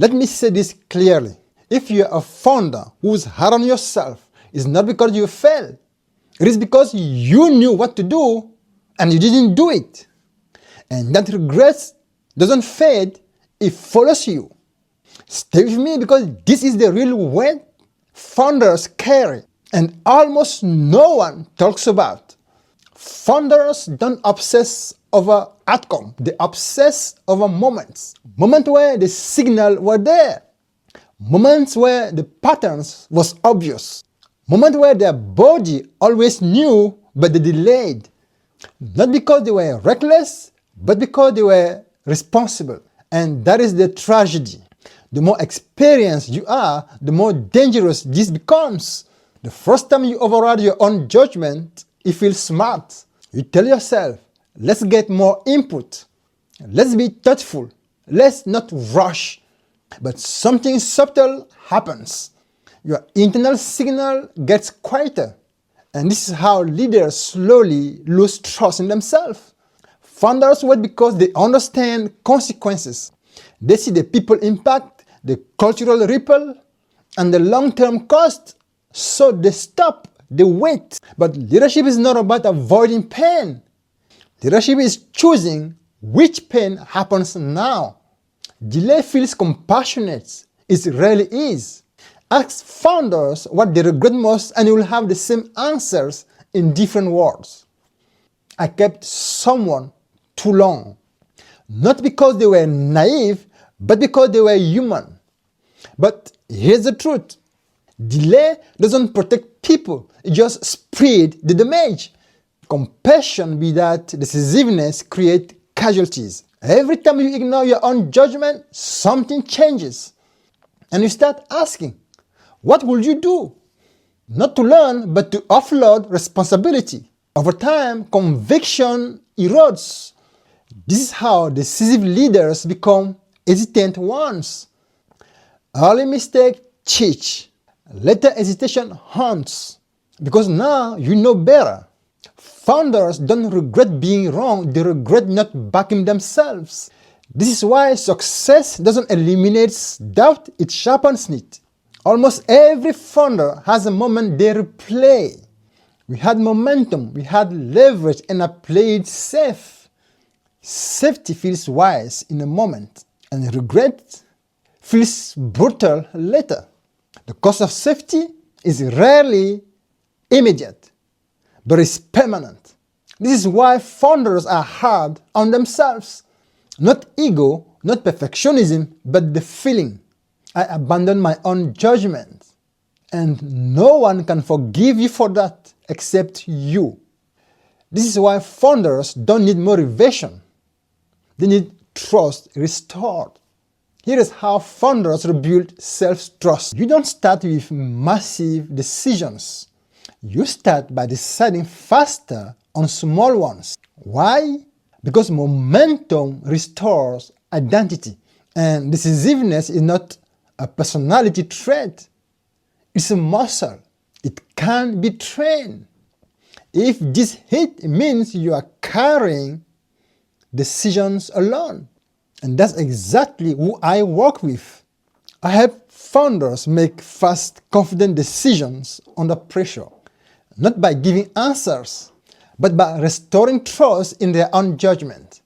Let me say this clearly. If you're a founder who's hard on yourself, it's not because you failed. It is because you knew what to do and you didn't do it. And that regret doesn't fade, it follows you. Stay with me because this is the real weight founders carry and almost no one talks about. Founders don't obsess over outcome, they obsess over moments. Moments where the signal were there. Moments where the patterns was obvious. Moments where their body always knew but they delayed. Not because they were reckless, but because they were responsible. And that is the tragedy. The more experienced you are, the more dangerous this becomes. The first time you override your own judgment, you feel smart. You tell yourself, let's get more input. Let's be thoughtful. Let's not rush. But something subtle happens. Your internal signal gets quieter. And this is how leaders slowly lose trust in themselves. Founders wait because they understand consequences. They see the people impact, the cultural ripple, and the long-term cost. So they stop, they wait. But leadership is not about avoiding pain. Leadership is choosing which pain happens now. Delay feels compassionate. It rarely is. Ask founders what they regret most and you will have the same answers in different words. I kept someone too long. Not because they were naive, but because they were human. But here's the truth. Delay doesn't protect people, it just spreads the damage. Compassion without decisiveness creates casualties. Every time you ignore your own judgment, something changes. And you start asking, what will you do? Not to learn, but to offload responsibility. Over time, conviction erodes. This is how decisive leaders become hesitant ones. Early mistake teach. Later hesitation haunts. Because now you know better. Founders don't regret being wrong, they regret not backing themselves. This is why success doesn't eliminate doubt, it sharpens it. Almost every founder has a moment they replay. We had momentum, we had leverage, and I played safe. Safety feels wise in a moment, and regret feels brutal later. The cost of safety is rarely immediate, but it's permanent. This is why founders are hard on themselves. Not ego, not perfectionism, but the feeling. I abandoned my own judgment. And no one can forgive you for that except you. This is why founders don't need motivation. They need trust restored. Here is how founders rebuild self-trust. You don't start with massive decisions. You start by deciding faster on small ones. Why? Because momentum restores identity. And decisiveness is not a personality trait. It's a muscle. It can be trained. If this hit means you are carrying decisions alone. And that's exactly who I work with. I help founders make fast, confident decisions under pressure. Not by giving answers, but by restoring trust in their own judgment.